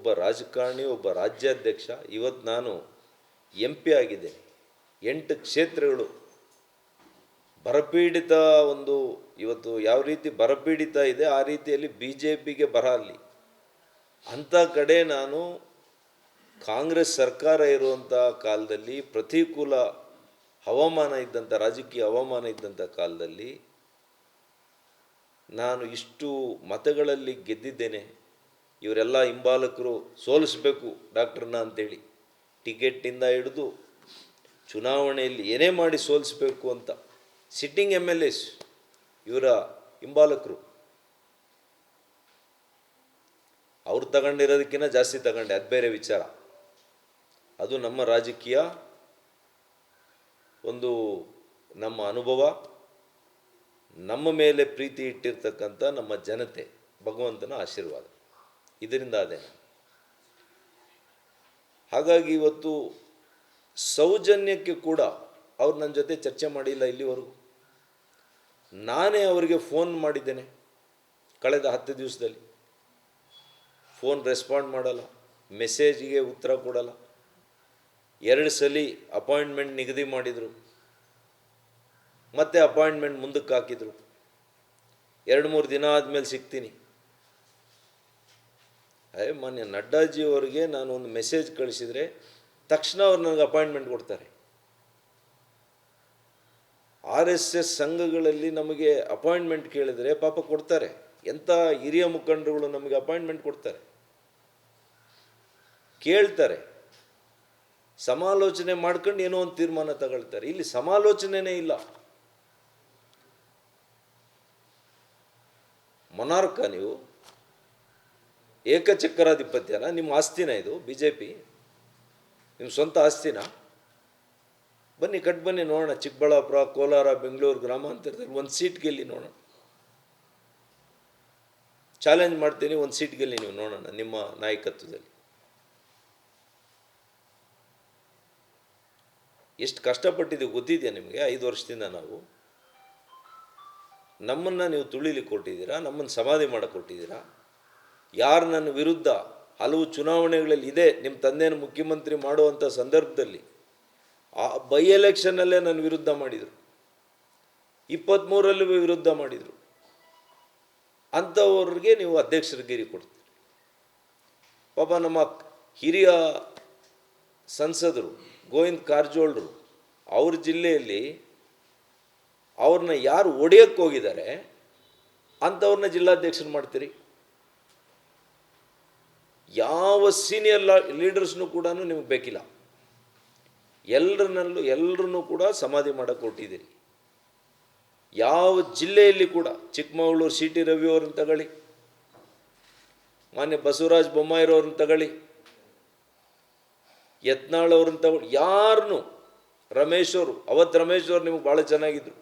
ಒಬ್ಬ ರಾಜಕಾರಣಿ, ಒಬ್ಬ ರಾಜ್ಯಾಧ್ಯಕ್ಷ. ಇವತ್ತು ನಾನು MP ಆಗಿದ್ದೇನೆ. 8 ಕ್ಷೇತ್ರಗಳು ಬರಪೀಡಿತ ಇವತ್ತು ಯಾವ ರೀತಿ ಬರಪೀಡಿತ ಇದೆ ಆ ರೀತಿಯಲ್ಲಿ BJPಗೆ ಬರ ಅಲ್ಲಿ. ಅಂಥ ಕಡೆ ನಾನು ಕಾಂಗ್ರೆಸ್ ಸರ್ಕಾರ ಇರುವಂಥ ಕಾಲದಲ್ಲಿ ಪ್ರತಿಕೂಲ ಹವಾಮಾನ ಇದ್ದಂಥ, ರಾಜಕೀಯ ಹವಾಮಾನ ಇದ್ದಂಥ ಕಾಲದಲ್ಲಿ ನಾನು ಇಷ್ಟು ಮತಗಳಲ್ಲಿ ಗೆದ್ದಿದ್ದೇನೆ. ಇವರೆಲ್ಲ ಹಿಂಬಾಲಕರು ಸೋಲಿಸಬೇಕು ಡಾಕ್ಟ್ರನ್ನ ಅಂತೇಳಿ ಟಿಕೆಟ್ನಿಂದ ಹಿಡಿದು ಚುನಾವಣೆಯಲ್ಲಿ ಏನೇ ಮಾಡಿ ಸೋಲಿಸಬೇಕು ಅಂತ ಸಿಟ್ಟಿಂಗ್ MLAs ಇವರ ಹಿಂಬಾಲಕರು. ಅವ್ರು ತಗೊಂಡಿರೋದಕ್ಕಿಂತ ಜಾಸ್ತಿ ತಗೊಂಡೆ, ಅದು ಬೇರೆ ವಿಚಾರ. ಅದು ನಮ್ಮ ರಾಜಕೀಯ ನಮ್ಮ ಅನುಭವ, ನಮ್ಮ ಮೇಲೆ ಪ್ರೀತಿ ಇಟ್ಟಿರ್ತಕ್ಕಂಥ ನಮ್ಮ ಜನತೆ, ಭಗವಂತನ ಆಶೀರ್ವಾದ, ಇದರಿಂದ ಅದೇ. ಹಾಗಾಗಿ ಇವತ್ತು ಸೌಜನ್ಯಕ್ಕೆ ಕೂಡ ಅವ್ರು ನನ್ನ ಜೊತೆ ಚರ್ಚೆ ಮಾಡಿಲ್ಲ ಇಲ್ಲಿವರೆಗೂ. ನಾನೇ ಅವರಿಗೆ ಫೋನ್ ಮಾಡಿದ್ದೇನೆ ಕಳೆದ 10 ದಿವಸದಲ್ಲಿ. ಫೋನ್ ರೆಸ್ಪಾಂಡ್ ಮಾಡಲ್ಲ, ಮೆಸೇಜಿಗೆ ಉತ್ತರ ಕೊಡಲ್ಲ. 2 ಸಲ ಅಪಾಯಿಂಟ್ಮೆಂಟ್ ನಿಗದಿ ಮಾಡಿದರು, ಮತ್ತೆ ಅಪಾಯಿಂಟ್ಮೆಂಟ್ ಮುಂದಕ್ಕೆ ಹಾಕಿದರು. 2-3 ದಿನ ಆದಮೇಲೆ ಸಿಗ್ತೀನಿ. ಮಾನ್ಯ ನಡ್ಡಾಜಿಯವರಿಗೆ ನಾನು ಒಂದು ಮೆಸೇಜ್ ಕಳಿಸಿದರೆ ತಕ್ಷಣ ಅವ್ರು ನನಗೆ ಅಪಾಯಿಂಟ್ಮೆಂಟ್ ಕೊಡ್ತಾರೆ. RSS ಸಂಘಗಳಲ್ಲಿ ನಮಗೆ ಅಪಾಯಿಂಟ್ಮೆಂಟ್ ಕೇಳಿದರೆ ಪಾಪ ಕೊಡ್ತಾರೆ. ಎಂಥ ಹಿರಿಯ ಮುಖಂಡರುಗಳು ನಮಗೆ ಅಪಾಯಿಂಟ್ಮೆಂಟ್ ಕೊಡ್ತಾರೆ, ಕೇಳ್ತಾರೆ, ಸಮಾಲೋಚನೆ ಮಾಡ್ಕೊಂಡು ಏನೋ ಒಂದು ತೀರ್ಮಾನ ತಗೊಳ್ತಾರೆ. ಇಲ್ಲಿ ಸಮಾಲೋಚನೆನೇ ಇಲ್ಲ. ಮೊನಾರ್ಕ ನೀವು, ಏಕಚಕ್ರಾಧಿಪತ್ಯನ? ನಿಮ್ಮ ಆಸ್ತಿನ ಇದು BJP? ನಿಮ್ಮ ಸ್ವಂತ ಆಸ್ತಿನ? ಬನ್ನಿ ಬನ್ನಿ ನೋಡೋಣ. ಚಿಕ್ಕಬಳ್ಳಾಪುರ, ಕೋಲಾರ, ಬೆಂಗಳೂರು ಗ್ರಾಮಾಂತರದಲ್ಲಿ ಒಂದು ಸೀಟ್ ಗೆಲ್ಲಿ ನೋಡೋಣ. ಚಾಲೆಂಜ್ ಮಾಡ್ತೀನಿ, ಒಂದು ಸೀಟ್ ಗೆಲ್ಲಿ ನೀವು ನೋಡೋಣ ನಿಮ್ಮ ನಾಯಕತ್ವದಲ್ಲಿ. ಎಷ್ಟು ಕಷ್ಟಪಟ್ಟಿದ್ದೀವಿ ಗೊತ್ತಿದೆಯಾ ನಿಮಗೆ? 5 ವರ್ಷದಿಂದ ನಮ್ಮನ್ನು ನೀವು ತುಳಿಲಿಕ್ಕೆ ಕೊಟ್ಟಿದ್ದೀರಾ, ನಮ್ಮನ್ನು ಸಮಾಧಿ ಮಾಡಕ್ಕೆ ಕೊಟ್ಟಿದ್ದೀರಾ. ಯಾರು ನನ್ನ ವಿರುದ್ಧ ಹಲವು ಚುನಾವಣೆಗಳಲ್ಲಿ ಇದೆ, ನಿಮ್ಮ ತಂದೆಯನ್ನು ಮುಖ್ಯಮಂತ್ರಿ ಮಾಡುವಂಥ ಸಂದರ್ಭದಲ್ಲಿ ಆ ಬೈ ಎಲೆಕ್ಷನ್ನಲ್ಲೇ ನನ್ನ ವಿರುದ್ಧ ಮಾಡಿದರು, 23ರಲ್ಲೂ ವಿರುದ್ಧ ಮಾಡಿದರು. ಅಂಥವ್ರಿಗೆ ನೀವು ಅಧ್ಯಕ್ಷರಿಗೇರಿ ಕೊಡ್ತೀರಿ. ಪಾಪ ನಮ್ಮ ಹಿರಿಯ ಸಂಸದರು ಗೋವಿಂದ ಕಾರಜೋಳರು, ಅವ್ರ ಜಿಲ್ಲೆಯಲ್ಲಿ ಅವ್ರನ್ನ ಯಾರು ಒಡೆಯಕ್ಕೆ ಹೋಗಿದ್ದಾರೆ ಅಂಥವ್ರನ್ನ ಜಿಲ್ಲಾಧ್ಯಕ್ಷರು ಮಾಡ್ತೀರಿ. ಯಾವ ಸೀನಿಯರ್ ಲೀಡರ್ಸ್ನೂ ಕೂಡ ನಿಮಗೆ ಬೇಕಿಲ್ಲ. ಎಲ್ಲರನ್ನೂ ಕೂಡ ಸಮಾಧಿ ಮಾಡೋಕ್ಕೆ ಕೊಟ್ಟಿದ್ದೀರಿ. ಯಾವ ಜಿಲ್ಲೆಯಲ್ಲಿ ಕೂಡ ಚಿಕ್ಕಮಗಳೂರು CT ರವಿ ಅವ್ರನ್ನ ತಗೊಳ್ಳಿ, ಮಾನ್ಯ ಬಸವರಾಜ ಬೊಮ್ಮಾಯಿರವ್ರನ್ನ ತಗೊಳ್ಳಿ, ಯತ್ನಾಳ್ ಅವ್ರನ್ನ ತಗೊಳ್ಳಿ, ಯಾರನ್ನು, ರಮೇಶ್ ಅವರು, ಅವತ್ತು ರಮೇಶ್ ಅವ್ರು ನಿಮಗೆ ಭಾಳ ಚೆನ್ನಾಗಿದ್ರು.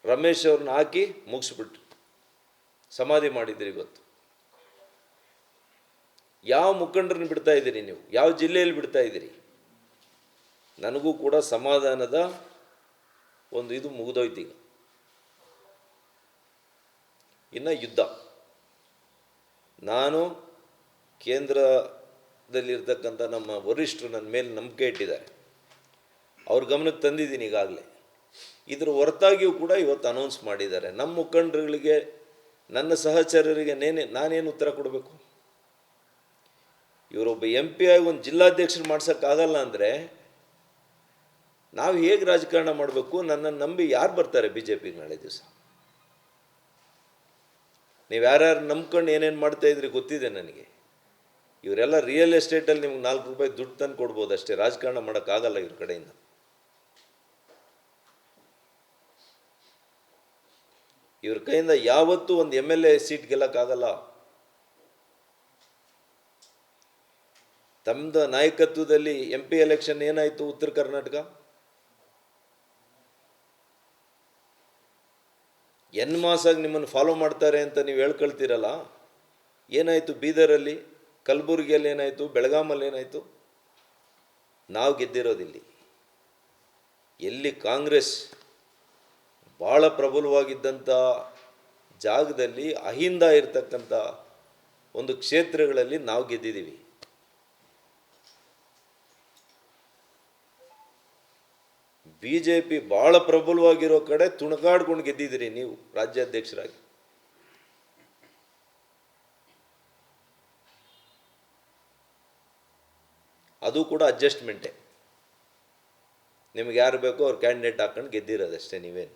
ರಮೇಶ್ ಅವ್ರನ್ನ ಹಾಕಿ ಮುಗಿಸ್ಬಿಟ್ರು, ಸಮಾಧಿ ಮಾಡಿದ್ದೀರಿ. ಇವತ್ತು ಯಾವ ಮುಖಂಡರನ್ನ ಬಿಡ್ತಾ ಇದ್ದೀರಿ ನೀವು? ಯಾವ ಜಿಲ್ಲೆಯಲ್ಲಿ ಬಿಡ್ತಾ ಇದ್ದೀರಿ? ನನಗೂ ಕೂಡ ಸಮಾಧಾನದ ಇದು ಮುಗಿದೋಯ್ತು. ಈಗ ಇನ್ನು ಯುದ್ಧ. ನಾನು ಕೇಂದ್ರದಲ್ಲಿರ್ತಕ್ಕಂಥ ನಮ್ಮ ವರಿಷ್ಠರು ನನ್ನ ಮೇಲೆ ನಂಬಿಕೆ ಇಟ್ಟಿದ್ದಾರೆ, ಅವ್ರ ಗಮನಕ್ಕೆ ತಂದಿದ್ದೀನಿ ಈಗಾಗಲೇ. ಇದರ ಹೊರತಾಗಿಯೂ ಕೂಡ ಇವತ್ತು ಅನೌನ್ಸ್ ಮಾಡಿದ್ದಾರೆ. ನಮ್ಮ ಮುಖಂಡರುಗಳಿಗೆ, ನನ್ನ ಸಹಚರರಿಗೆ ನಾನೇನು ಉತ್ತರ ಕೊಡಬೇಕು? ಇವರೊಬ್ಬ MP ಆಗಿ ಒಂದು ಜಿಲ್ಲಾಧ್ಯಕ್ಷರು ಮಾಡ್ಸೋಕ್ಕಾಗಲ್ಲ ಅಂದರೆ ನಾವು ಹೇಗೆ ರಾಜಕಾರಣ ಮಾಡಬೇಕು? ನನ್ನನ್ನು ನಂಬಿ ಯಾರು ಬರ್ತಾರೆ BJPಗೆ ನಾಳೆ ದಿವಸ? ನೀವು ಯಾರ್ಯಾರು ನಂಬ್ಕೊಂಡು ಏನೇನು ಮಾಡ್ತಾಯಿದ್ರಿ ಗೊತ್ತಿದೆ ನನಗೆ. ಇವರೆಲ್ಲ ರಿಯಲ್ ಎಸ್ಟೇಟಲ್ಲಿ ನಿಮ್ಗೆ 4 ರೂಪಾಯಿ ದುಡ್ಡು ತಂದು ಕೊಡ್ಬೋದು ಅಷ್ಟೇ, ರಾಜಕಾರಣ ಮಾಡೋಕ್ಕಾಗಲ್ಲ ಇವ್ರ ಕಡೆಯಿಂದ. ಇವ್ರ ಕೈಯಿಂದ ಯಾವತ್ತೂ ಒಂದು MLA ಸೀಟ್ ಗೆಲ್ಲಕ್ಕಾಗಲ್ಲ. ತಮ್ಮದ ನಾಯಕತ್ವದಲ್ಲಿ MP ಎಲೆಕ್ಷನ್ ಏನಾಯಿತು? ಉತ್ತರ ಕರ್ನಾಟಕ ಮಾಸಾಗಿ ನಿಮ್ಮನ್ನು ಫಾಲೋ ಮಾಡ್ತಾರೆ ಅಂತ ನೀವು ಹೇಳ್ಕೊಳ್ತೀರಲ್ಲ, ಏನಾಯಿತು? ಬೀದರಲ್ಲಿ, ಕಲಬುರಗಿಯಲ್ಲಿ ಏನಾಯಿತು? ಬೆಳಗಾಮಲ್ಲಿ ಏನಾಯಿತು? ನಾವು ಗೆದ್ದಿರೋದಿಲ್ಲಿ. ಎಲ್ಲಿ ಕಾಂಗ್ರೆಸ್ ಭಾಳ ಪ್ರಬಲವಾಗಿದ್ದಂಥ ಜಾಗದಲ್ಲಿ ಅಹಿಂದ ಇರತಕ್ಕಂಥ ಒಂದು ಕ್ಷೇತ್ರಗಳಲ್ಲಿ ನಾವು ಗೆದ್ದಿದ್ದೀವಿ. BJP ಭಾಳ ಪ್ರಬಲವಾಗಿರೋ ಕಡೆ ತುಣಕಾಡ್ಕೊಂಡು ಗೆದ್ದಿದ್ದೀರಿ ನೀವು ರಾಜ್ಯಾಧ್ಯಕ್ಷರಾಗಿ. ಅದು ಕೂಡ ಅಡ್ಜಸ್ಟ್ಮೆಂಟೇ. ನಿಮಗೆ ಯಾರು ಬೇಕೋ ಅವ್ರು ಕ್ಯಾಂಡಿಡೇಟ್ ಹಾಕೊಂಡು ಗೆದ್ದಿರೋದಷ್ಟೇ ನೀವೇನು.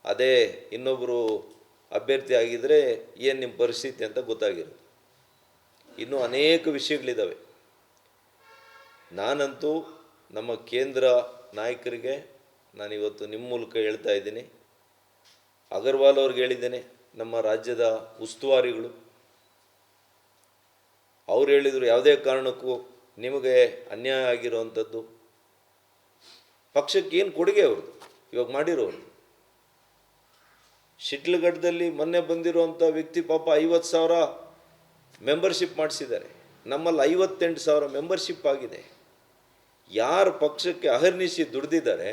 ಅದೇ ಇನ್ನೊಬ್ಬರು ಅಭ್ಯರ್ಥಿ ಆಗಿದ್ದರೆ ಏನು ನಿಮ್ಮ ಪರಿಸ್ಥಿತಿ ಅಂತ ಗೊತ್ತಾಗಿರೋದು. ಇನ್ನೂ ಅನೇಕ ವಿಷಯಗಳಿದ್ದಾವೆ. ನಾನಂತೂ ನಮ್ಮ ಕೇಂದ್ರ ನಾಯಕರಿಗೆ ನಾನಿವತ್ತು ನಿಮ್ಮ ಮೂಲಕ ಹೇಳ್ತಾ ಇದ್ದೀನಿ, ಅಗರ್ವಾಲ್ ಅವ್ರಿಗೆ ಹೇಳಿದ್ದೇನೆ, ನಮ್ಮ ರಾಜ್ಯದ ಉಸ್ತುವಾರಿಗಳು ಅವ್ರು ಹೇಳಿದರು ಯಾವುದೇ ಕಾರಣಕ್ಕೂ ನಿಮಗೆ ಅನ್ಯಾಯ ಆಗಿರೋವಂಥದ್ದು ಪಕ್ಷಕ್ಕೆ ಏನು ಕೊಡುಗೆ ಅವ್ರದ್ದು ಇವಾಗ ಮಾಡಿರೋರು. ಶಿಡ್ಲಘಟ್ಟದಲ್ಲಿ ಮೊನ್ನೆ ಬಂದಿರುವಂಥ ವ್ಯಕ್ತಿ ಪಾಪ 50,000 ಮೆಂಬರ್ಶಿಪ್ ಮಾಡಿಸಿದ್ದಾರೆ. ನಮ್ಮಲ್ಲಿ 58,000 ಮೆಂಬರ್ಶಿಪ್ ಆಗಿದೆ. ಯಾರು ಪಕ್ಷಕ್ಕೆ ಅಹರ್ನಿಶಿ ದುಡ್ದಿದ್ದಾರೆ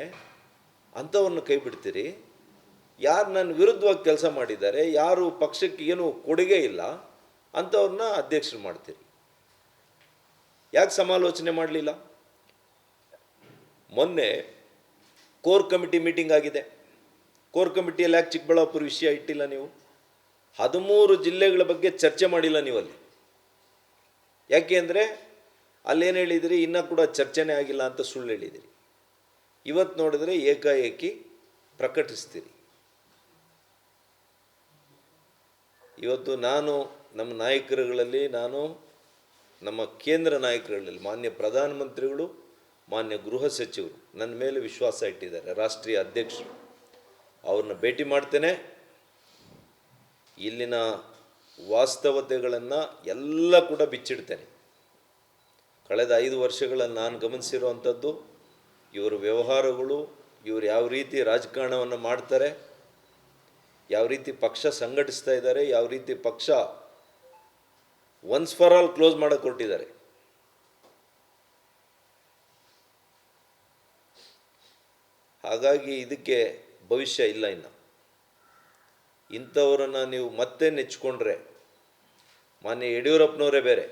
ಅಂಥವ್ರನ್ನ ಕೈ ಬಿಡ್ತೀರಿ? ಯಾರು ನನ್ನ ವಿರುದ್ಧವಾಗಿ ಕೆಲಸ ಮಾಡಿದ್ದಾರೆ, ಯಾರು ಪಕ್ಷಕ್ಕೆ ಏನು ಕೊಡುಗೆ ಇಲ್ಲ ಅಂಥವ್ರನ್ನ ಅಧ್ಯಕ್ಷರು ಮಾಡ್ತೀರಿ. ಯಾಕೆ ಸಮಾಲೋಚನೆ ಮಾಡಲಿಲ್ಲ? ಮೊನ್ನೆ ಕೋರ್ ಕಮಿಟಿ ಮೀಟಿಂಗ್ ಆಗಿದೆ. ಕೋರ್ ಕಮಿಟಿಯಲ್ಲಿ ಯಾಕೆ ಚಿಕ್ಕಬಳ್ಳಾಪುರ ವಿಷಯ ಇಟ್ಟಿಲ್ಲ ನೀವು? 13 ಜಿಲ್ಲೆಗಳ ಬಗ್ಗೆ ಚರ್ಚೆ ಮಾಡಿಲ್ಲ ನೀವಲ್ಲಿ. ಯಾಕೆ ಅಂದರೆ ಅಲ್ಲೇನು ಹೇಳಿದಿರಿ, ಇನ್ನೂ ಕೂಡ ಚರ್ಚೆನೇ ಆಗಿಲ್ಲ ಅಂತ ಸುಳ್ಳು ಹೇಳಿದಿರಿ. ಇವತ್ತು ನೋಡಿದ್ರೆ ಏಕಾಏಕಿ ಪ್ರಕಟಿಸ್ತೀರಿ. ಇವತ್ತು ನಾನು ನಮ್ಮ ನಾಯಕರುಗಳಲ್ಲಿ, ನಮ್ಮ ಕೇಂದ್ರ ನಾಯಕರುಗಳಲ್ಲಿ ಮಾನ್ಯ ಪ್ರಧಾನಮಂತ್ರಿಗಳು, ಮಾನ್ಯ ಗೃಹ ಸಚಿವರು ನನ್ನ ಮೇಲೆ ವಿಶ್ವಾಸ ಇಟ್ಟಿದ್ದಾರೆ, ರಾಷ್ಟ್ರೀಯ ಅಧ್ಯಕ್ಷರು. ಅವ್ರನ್ನ ಭೇಟಿ ಮಾಡ್ತೇನೆ. ಇಲ್ಲಿನ ವಾಸ್ತವತೆಗಳನ್ನು ಎಲ್ಲ ಕೂಡ ಬಿಚ್ಚಿಡ್ತೇನೆ. ಕಳೆದ 5 ವರ್ಷಗಳಲ್ಲಿ ನಾನು ಗಮನಿಸಿರುವಂಥದ್ದು ಇವರ ವ್ಯವಹಾರಗಳು, ಇವರು ಯಾವ ರೀತಿ ರಾಜಕಾರಣವನ್ನು ಮಾಡ್ತಾರೆ, ಯಾವ ರೀತಿ ಪಕ್ಷ ಸಂಘಟಿಸ್ತಾ ಇದ್ದಾರೆ, ಯಾವ ರೀತಿ ಪಕ್ಷ ಒನ್ಸ್ ಫಾರ್ ಆಲ್ ಕ್ಲೋಸ್ ಮಾಡೋಕ್ಕೆ ಕೊಟ್ಟಿದ್ದಾರೆ. ಹಾಗಾಗಿ ಇದಕ್ಕೆ ಭವಿಷ್ಯ ಇಲ್ಲ. ಇನ್ನು ಇಂಥವರನ್ನು ನೀವು ಮತ್ತೆ ನೆಚ್ಚಿಕೊಂಡ್ರೆ, ಮಾನ್ಯ ಯಡಿಯೂರಪ್ಪನವರೇ ಬೇರೆ,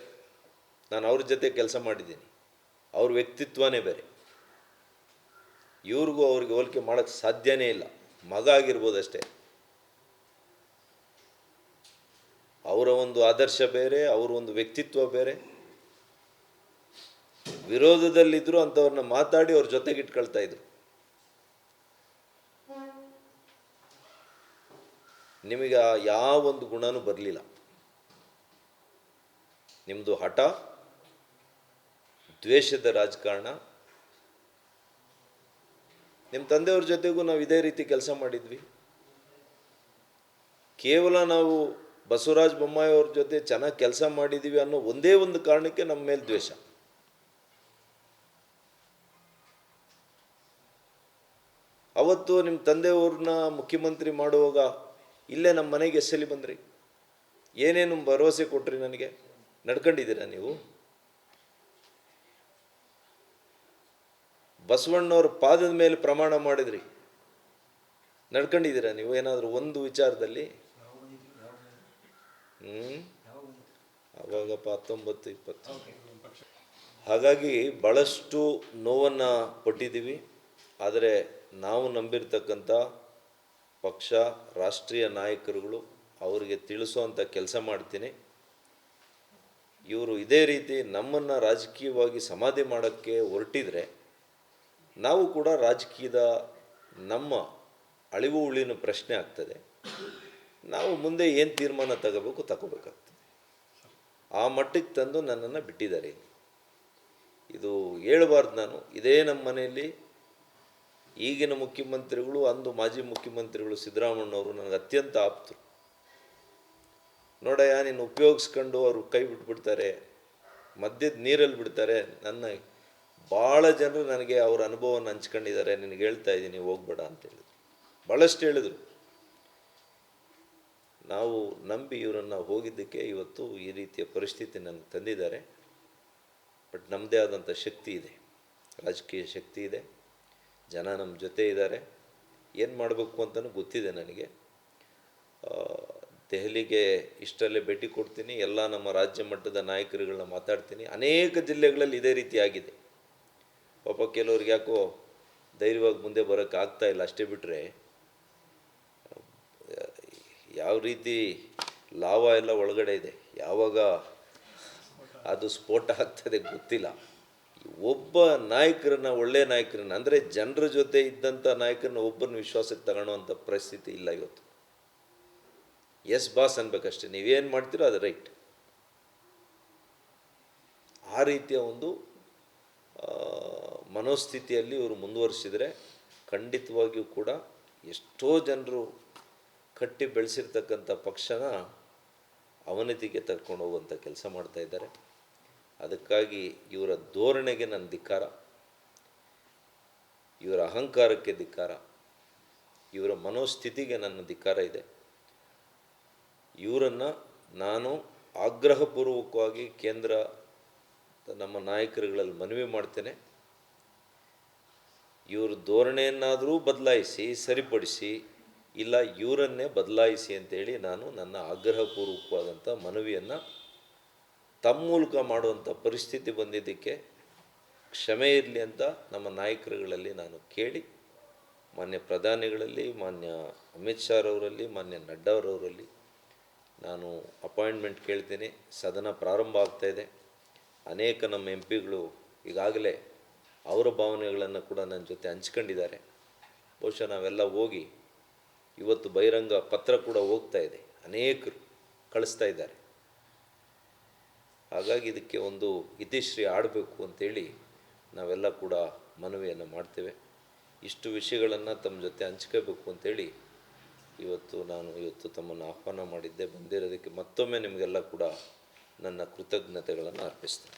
ನಾನು ಅವ್ರ ಜೊತೆ ಕೆಲಸ ಮಾಡಿದ್ದೀನಿ, ಅವ್ರ ವ್ಯಕ್ತಿತ್ವನೇ ಬೇರೆ. ಇವ್ರಿಗೂ ಅವ್ರಿಗೆ ಹೋಲಿಕೆ ಮಾಡೋಕ್ಕೆ ಸಾಧ್ಯನೇ ಇಲ್ಲ. ಮಗ ಆಗಿರ್ಬೋದಷ್ಟೇ. ಅವರ ಒಂದು ಆದರ್ಶ ಬೇರೆ, ಅವರ ಒಂದು ವ್ಯಕ್ತಿತ್ವ ಬೇರೆ. ವಿರೋಧದಲ್ಲಿದ್ದರೂ ಅಂಥವ್ರನ್ನ ಮಾತಾಡಿ ಅವ್ರ ಜೊತೆಗೆ ಇಟ್ಕೊಳ್ತಾ ಇದ್ರು. ನಿಮಗೆ ಯಾವ ಒಂದು ಗುಣನೂ ಬರಲಿಲ್ಲ. ನಿಮ್ಮದು ಹಠ, ದ್ವೇಷದ ರಾಜಕಾರಣ. ನಿಮ್ಮ ತಂದೆಯವ್ರ ಜೊತೆಗೂ ನಾವು ಇದೇ ರೀತಿ ಕೆಲಸ ಮಾಡಿದ್ವಿ. ಕೇವಲ ನಾವು ಬಸವರಾಜ ಬೊಮ್ಮಾಯಿ ಅವ್ರ ಜೊತೆ ಚೆನ್ನಾಗಿ ಕೆಲಸ ಮಾಡಿದ್ದೀವಿ ಅನ್ನೋ ಒಂದೇ ಒಂದು ಕಾರಣಕ್ಕೆ ನಮ್ಮ ಮೇಲೆ ದ್ವೇಷ. ಅವತ್ತು ನಿಮ್ಮ ತಂದೆಯವ್ರನ್ನ ಮುಖ್ಯಮಂತ್ರಿ ಮಾಡುವಾಗ ಇಲ್ಲೇ ನಮ್ಮ ಮನೆಗೆ ಎಸ್ಸಲಿ ಬಂದ್ರಿ, ಏನೇನು ಭರವಸೆ ಕೊಟ್ರಿ ನನಗೆ, ನಡ್ಕೊಂಡಿದ್ದೀರಾ ನೀವು? ಬಸವಣ್ಣವ್ರ ಪಾದದ ಮೇಲೆ ಪ್ರಮಾಣ ಮಾಡಿದ್ರಿ, ನಡ್ಕೊಂಡಿದ್ದೀರಾ ನೀವು ಏನಾದರೂ ಒಂದು ವಿಚಾರದಲ್ಲಿ? ಆವಾಗ 19-20. ಹಾಗಾಗಿ ಭಾಳಷ್ಟು ನೋವನ್ನು ಪಟ್ಟಿದ್ದೀವಿ. ಆದರೆ ನಾವು ನಂಬಿರ್ತಕ್ಕಂಥ ಪಕ್ಷ, ರಾಷ್ಟ್ರೀಯ ನಾಯಕರುಗಳು ಅವರಿಗೆ ತಿಳಿಸುವಂಥ ಕೆಲಸ ಮಾಡ್ತೀನಿ. ಇವರು ಇದೇ ರೀತಿ ನಮ್ಮನ್ನು ರಾಜಕೀಯವಾಗಿ ಸಮಾಧಿ ಮಾಡೋಕ್ಕೆ ಹೊರಟಿದ್ರೆ ನಾವು ಕೂಡ ರಾಜಕೀಯದ ನಮ್ಮ ಅಳಿವು ಉಳಿನ ಪ್ರಶ್ನೆ ಆಗ್ತದೆ. ನಾವು ಮುಂದೆ ಏನು ತೀರ್ಮಾನ ತಗೋಬೇಕಾಗ್ತದೆ. ಆ ಮಟ್ಟಕ್ಕೆ ತಂದು ನನ್ನನ್ನು ಬಿಟ್ಟಿದ್ದಾರೆ. ಇದು ಹೇಳಬಾರ್ದು ನಾನು. ಇದೇ ನಮ್ಮ ಮನೆಯಲ್ಲಿ ಈಗಿನ ಮುಖ್ಯಮಂತ್ರಿಗಳು, ಅಂದು ಮಾಜಿ ಮುಖ್ಯಮಂತ್ರಿಗಳು ಸಿದ್ದರಾಮಣ್ಣವರು ನನಗೆ ಅತ್ಯಂತ ಆಪ್ತರು. ನೋಡಯ್ಯ, ನೀನು ಉಪಯೋಗಿಸ್ಕೊಂಡು ಅವರು ಕೈ ಬಿಟ್ಬಿಡ್ತಾರೆ, ಮಧ್ಯದ ನೀರಲ್ಲಿ ಬಿಡ್ತಾರೆ. ಭಾಳ ಜನರು ನನಗೆ ಅವ್ರ ಅನುಭವವನ್ನು ಹಂಚ್ಕೊಂಡಿದ್ದಾರೆ, ನಿನಗೆ ಹೇಳ್ತಾ ಇದ್ದೀನಿ ಹೋಗ್ಬೇಡ ಅಂತ ಹೇಳಿದ್ರು. ಭಾಳಷ್ಟು ಹೇಳಿದರು. ನಾವು ನಂಬಿ ಇವರನ್ನು ಹೋಗಿದ್ದಕ್ಕೆ ಇವತ್ತು ಈ ರೀತಿಯ ಪರಿಸ್ಥಿತಿ ನನಗೆ ತಂದಿದ್ದಾರೆ. ಬಟ್ ನಮ್ಮದೇ ಆದಂಥ ಶಕ್ತಿ ಇದೆ, ರಾಜಕೀಯ ಶಕ್ತಿ ಇದೆ, ಜನ ನಮ್ಮ ಜೊತೆ ಇದ್ದಾರೆ. ಏನು ಮಾಡಬೇಕು ಅಂತಲೂ ಗೊತ್ತಿದೆ ನನಗೆ. ದೆಹಲಿಗೆ ಇಷ್ಟರಲ್ಲೇ ಭೇಟಿ ಕೊಡ್ತೀನಿ, ಎಲ್ಲ ನಮ್ಮ ರಾಜ್ಯ ಮಟ್ಟದ ನಾಯಕರುಗಳನ್ನ ಮಾತಾಡ್ತೀನಿ. ಅನೇಕ ಜಿಲ್ಲೆಗಳಲ್ಲಿ ಇದೇ ರೀತಿ ಆಗಿದೆ. ಪಾಪ ಕೆಲವ್ರಿಗೆ ಯಾಕೋ ಧೈರ್ಯವಾಗಿ ಮುಂದೆ ಬರೋಕ್ಕೆ ಆಗ್ತಾ ಇಲ್ಲ. ಅಷ್ಟೇ ಬಿಟ್ಟರೆ ಯಾವ ರೀತಿ ಲಾವ ಎಲ್ಲ ಒಳಗಡೆ ಇದೆ, ಯಾವಾಗ ಅದು ಸ್ಫೋಟ ಆಗ್ತದೆ ಗೊತ್ತಿಲ್ಲ. ಒಬ್ಬ ನಾಯಕರನ್ನ, ಒಳ್ಳೆಯ ನಾಯಕರನ್ನ, ಅಂದರೆ ಜನರ ಜೊತೆ ಇದ್ದಂಥ ನಾಯಕರನ್ನ ಒಬ್ಬರನ್ನ ವಿಶ್ವಾಸಕ್ಕೆ ತಗೊಳ್ಳೋವಂಥ ಪರಿಸ್ಥಿತಿ ಇಲ್ಲ ಇವತ್ತು. ಎಸ್ ಬಾಸ್ ಅನ್ಬೇಕಷ್ಟೇ, ನೀವೇನು ಮಾಡ್ತೀರೋ ಅದು ರೈಟ್. ಆ ರೀತಿಯ ಒಂದು ಮನೋಸ್ಥಿತಿಯಲ್ಲಿ ಇವರು ಮುಂದುವರಿಸಿದರೆ ಖಂಡಿತವಾಗಿಯೂ ಕೂಡ ಎಷ್ಟೋ ಜನರು ಕಟ್ಟಿ ಬೆಳೆಸಿರ್ತಕ್ಕಂಥ ಪಕ್ಷನ ಅವನತಿಗೆ ತರ್ಕೊಂಡು ಹೋಗುವಂಥ ಕೆಲಸ ಮಾಡ್ತಾಯಿದ್ದಾರೆ. ಅದಕ್ಕಾಗಿ ಇವರ ಧೋರಣೆಗೆ ನನ್ನ ಧಿಕ್ಕಾರ, ಇವರ ಅಹಂಕಾರಕ್ಕೆ ಧಿಕ್ಕಾರ, ಇವರ ಮನೋಸ್ಥಿತಿಗೆ ನನ್ನ ಧಿಕ್ಕಾರ ಇದೆ. ಇವರನ್ನು ನಾನು ಆಗ್ರಹಪೂರ್ವಕವಾಗಿ ಕೇಂದ್ರ ನಮ್ಮ ನಾಯಕರುಗಳಲ್ಲಿ ಮನವಿ ಮಾಡ್ತೇನೆ. ಇವ್ರ ಧೋರಣೆಯನ್ನಾದರೂ ಬದಲಾಯಿಸಿ, ಸರಿಪಡಿಸಿ, ಇಲ್ಲ ಇವರನ್ನೇ ಬದಲಾಯಿಸಿ ಅಂತೇಳಿ ನಾನು ನನ್ನ ಆಗ್ರಹಪೂರ್ವಕವಾದಂಥ ಮನವಿಯನ್ನು ತಮ್ಮ ಮೂಲಕ ಮಾಡುವಂಥ ಪರಿಸ್ಥಿತಿ ಬಂದಿದ್ದಕ್ಕೆ ಕ್ಷಮೆ ಇರಲಿ ಅಂತ ನಮ್ಮ ನಾಯಕರುಗಳಲ್ಲಿ ನಾನು ಕೇಳಿ, ಮಾನ್ಯ ಪ್ರಧಾನಿಗಳಲ್ಲಿ, ಮಾನ್ಯ ಅಮಿತ್ ಶಾ ಅವರಲ್ಲಿ, ಮಾನ್ಯ ನಡ್ಡಾ ಅವರಲ್ಲಿ ನಾನು ಅಪಾಯಿಂಟ್ಮೆಂಟ್ ಕೇಳ್ತೀನಿ. ಸದನ ಪ್ರಾರಂಭ ಆಗ್ತಾಯಿದೆ. ಅನೇಕ ನಮ್ಮ ಎಂ ಪಿಗಳು ಈಗಾಗಲೇ ಅವರ ಭಾವನೆಗಳನ್ನು ಕೂಡ ನನ್ನ ಜೊತೆ ಹಂಚ್ಕೊಂಡಿದ್ದಾರೆ. ಬಹುಶಃ ನಾವೆಲ್ಲ ಹೋಗಿ ಇವತ್ತು ಬಹಿರಂಗ ಪತ್ರ ಕೂಡ ಹೋಗ್ತಾ ಇದೆ, ಅನೇಕರು ಕಳಿಸ್ತಾ ಇದ್ದಾರೆ. ಹಾಗಾಗಿ ಇದಕ್ಕೆ ಒಂದು ಇತಿಶ್ರೀ ಆಡಬೇಕು ಅಂತೇಳಿ ನಾವೆಲ್ಲ ಕೂಡ ಮನವಿಯನ್ನು ಮಾಡ್ತೇವೆ. ಇಷ್ಟು ವಿಷಯಗಳನ್ನು ತಮ್ಮ ಜೊತೆ ಹಂಚ್ಕೋಬೇಕು ಅಂತೇಳಿ ಇವತ್ತು ತಮ್ಮನ್ನು ಆಹ್ವಾನ ಮಾಡಿದ್ದೆ. ಬಂದಿರೋದಕ್ಕೆ ಮತ್ತೊಮ್ಮೆ ನಿಮಗೆಲ್ಲ ಕೂಡ ನನ್ನ ಕೃತಜ್ಞತೆಗಳನ್ನು ಅರ್ಪಿಸ್ತೇನೆ.